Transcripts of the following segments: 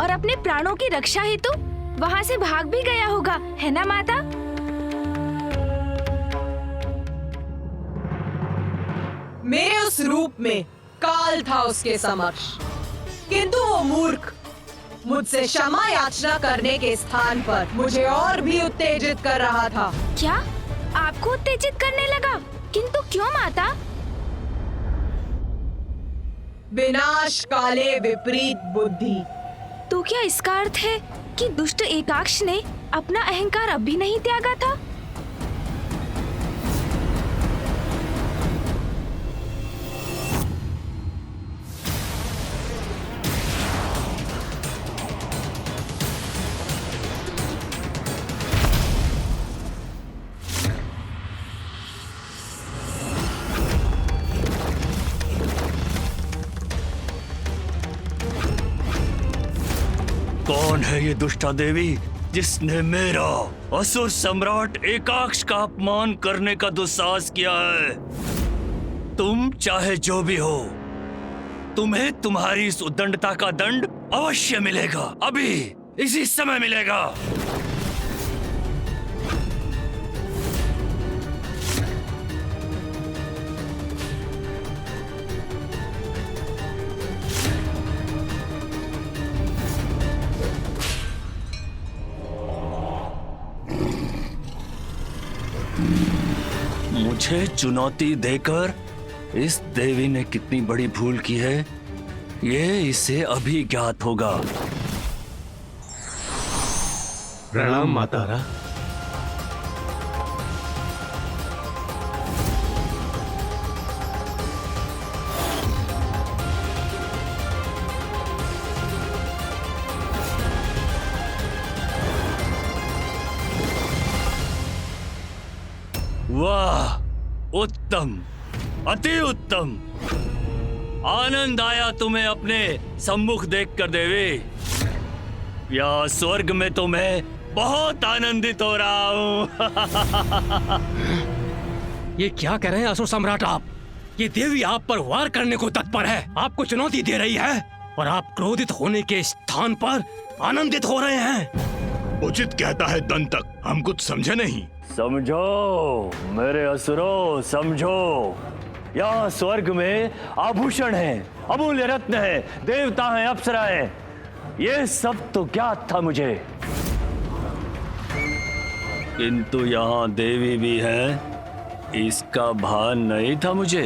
और अपने प्राणों की रक्षा हेतु वहाँ से भाग भी गया होगा, है ना माता? मेरे उस रूप में काल था उसके समक्ष, किंतु वो मूर्ख मुझसे क्षमा याचना करने के स्थान पर मुझे और भी उत्तेजित कर रहा था। क्या आपको उत्तेजित करने लगा? किंतु क्यों माता? विनाश काले विपरीत बुद्धि। तो क्या इसका अर्थ है कि दुष्ट एकाक्ष ने अपना अहंकार अब भी नहीं त्यागा था? कौन है ये दुष्टा देवी जिसने मेरा असुर सम्राट एकाक्ष का अपमान करने का दुस्साहस किया है? तुम चाहे जो भी हो, तुम्हें तुम्हारी इस उद्दंडता का दंड अवश्य मिलेगा, अभी इसी समय मिलेगा। मुझे चुनौती देकर इस देवी ने कितनी बड़ी भूल की है, ये इसे अभी ज्ञात होगा। प्रणाम मातारा। वाह, उत्तम, अति उत्तम। आनंद आया तुम्हें अपने सम्मुख देखकर देवी। या स्वर्ग में तो मैं बहुत आनंदित हो रहा हूँ। ये क्या कह रहे हैं असुर सम्राट आप? ये देवी आप पर वार करने को तत्पर है, आपको चुनौती दे रही है और आप क्रोधित होने के स्थान पर आनंदित हो रहे हैं। उचित कहता है दंतक, हम कुछ समझे नहीं। समझो मेरे असुरों, समझो। यहाँ स्वर्ग में आभूषण है, अमूल्य रत्न है, देवता हैं, अप्सराएं, ये सब तो ज्ञात था मुझे, किंतु यहाँ देवी भी है, इसका भान नहीं था मुझे।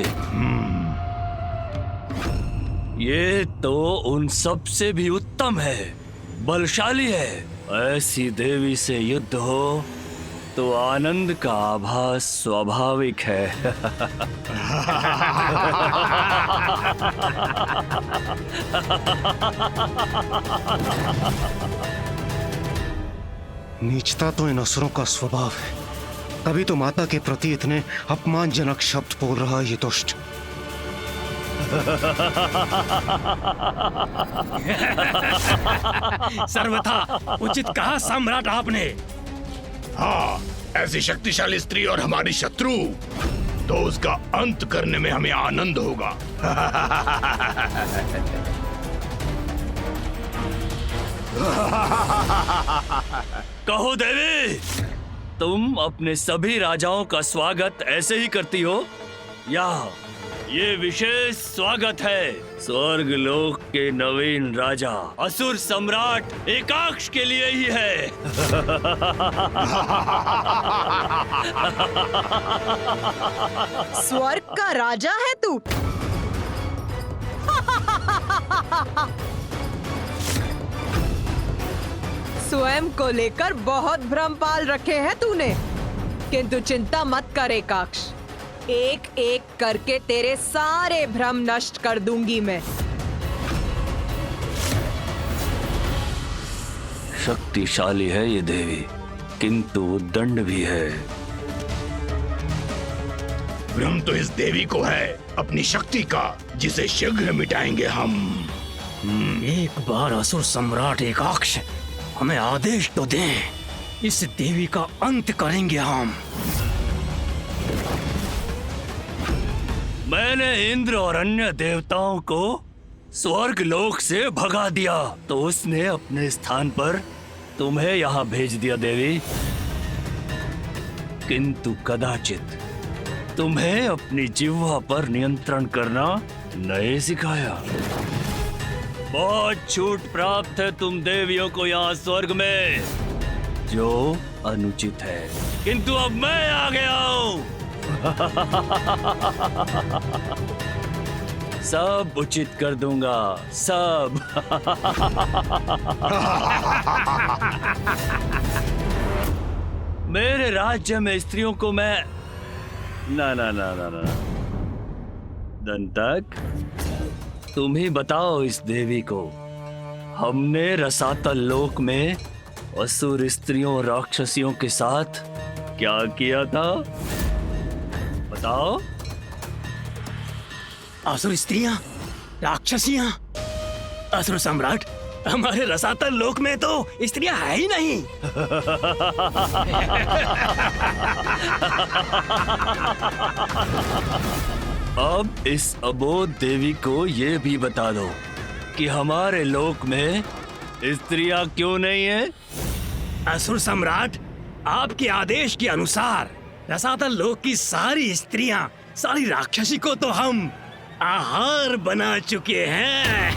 ये तो उन सब से भी उत्तम है, बलशाली है। ऐसी देवी से युद्ध हो तो आनंद का आभास स्वाभाविक है। नीचता तो इन असुरों का स्वभाव है, तभी तो माता के प्रति इतने अपमानजनक शब्द बोल रहा है ये दुष्ट। सर्वथा उचित कहा सम्राट आपने। हाँ, ऐसी शक्तिशाली स्त्री और हमारी शत्रु, तो उसका अंत करने में हमें आनंद होगा। कहो देवी, तुम अपने सभी राजाओं का स्वागत ऐसे ही करती हो या ये विशेष स्वागत है स्वर्ग लोक के नवीन राजा असुर सम्राट एकाक्ष के लिए ही है? स्वर्ग का राजा है तू? स्वयं को लेकर बहुत भ्रम पाल रखे हैं तूने, किंतु चिंता मत कर एकाक्ष, एक एक करके तेरे सारे भ्रम नष्ट कर दूंगी मैं। शक्तिशाली है ये देवी, किंतु दंड भी है। भ्रम तो इस देवी को है अपनी शक्ति का, जिसे शीघ्र मिटाएंगे हम। एक बार असुर सम्राट एकाक्ष हमें आदेश तो दें, इस देवी का अंत करेंगे हम। मैंने इंद्र और अन्य देवताओं को स्वर्ग लोक से भगा दिया तो उसने अपने स्थान पर तुम्हें यहाँ भेज दिया देवी। किंतु कदाचित तुम्हें अपनी जिह्वा पर नियंत्रण करना नहीं सिखाया। बहुत छूट प्राप्त है तुम देवियों को यहाँ स्वर्ग में, जो अनुचित है। किंतु अब मैं आ गया हूँ। सब उचित कर दूंगा, सब। मेरे राज्य में स्त्रियों को मैं ना ना ना ना ना दंतक, तुम ही बताओ इस देवी को, हमने रसातल लोक में असुर स्त्रियों और राक्षसियों के साथ क्या किया था? बताओ। असुर स्त्रियां, राक्षसियां, असुर सम्राट, हमारे रसातल लोक में तो स्त्रियां है ही नहीं। अब इस अबोध देवी को ये भी बता दो कि हमारे लोक में स्त्रियां क्यों नहीं है? असुर सम्राट, आपके आदेश के अनुसार रसातल लोक की सारी स्त्रियां, सारी राक्षसी को तो हम आहार बना चुके हैं।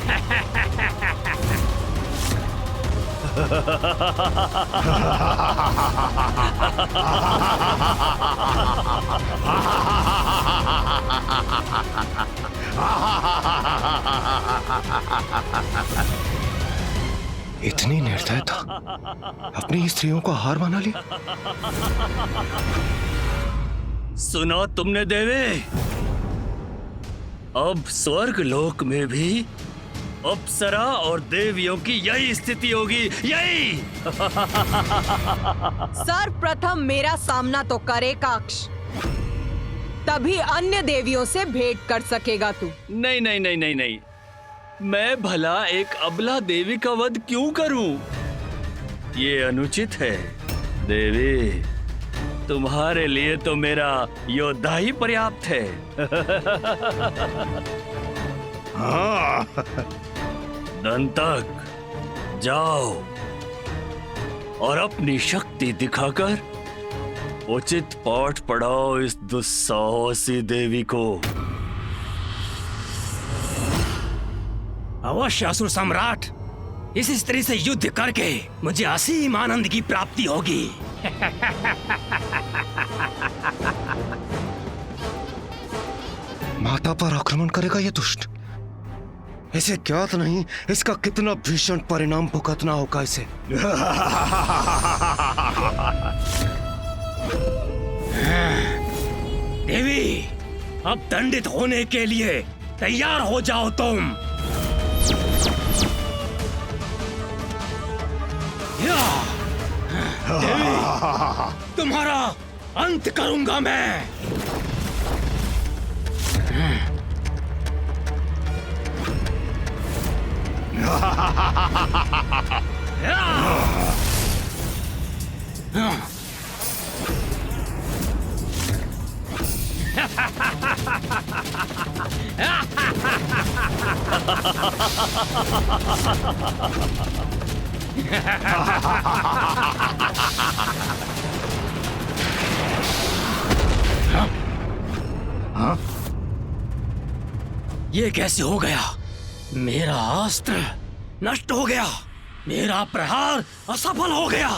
इतनी निर्दयता, अपनी स्त्रियों को आहार बना लिया। सुना तुमने देवी, अब स्वर्ग लोक में भी अप्सरा और देवियों की यही स्थिति होगी, यही। सर्वप्रथम मेरा सामना तो करे काक्ष, तभी अन्य देवियों से भेंट कर सकेगा तू। नहीं नहीं नहीं नहीं नहीं, मैं भला एक अबला देवी का वध क्यों करूं? ये अनुचित है देवी। तुम्हारे लिए तो मेरा योद्धा ही पर्याप्त है। हाँ। दंतक, जाओ और अपनी शक्ति दिखाकर उचित पाठ पढ़ाओ इस दुस्साहसी देवी को। अवश्य असुर सम्राट, इस स्त्री से युद्ध करके मुझे असीम आनंद की प्राप्ति होगी। माता पर आक्रमण करेगा ये दुष्ट। इसे ज्ञात नहीं इसका कितना भीषण परिणाम भुगतना होगा इसे। देवी, अब दंडित होने के लिए तैयार हो जाओ तुम। देवी, तुम्हारा अंत करूंगा मैं। ये कैसे हो गया? मेरा अस्त्र नष्ट हो गया, मेरा प्रहार असफल हो गया।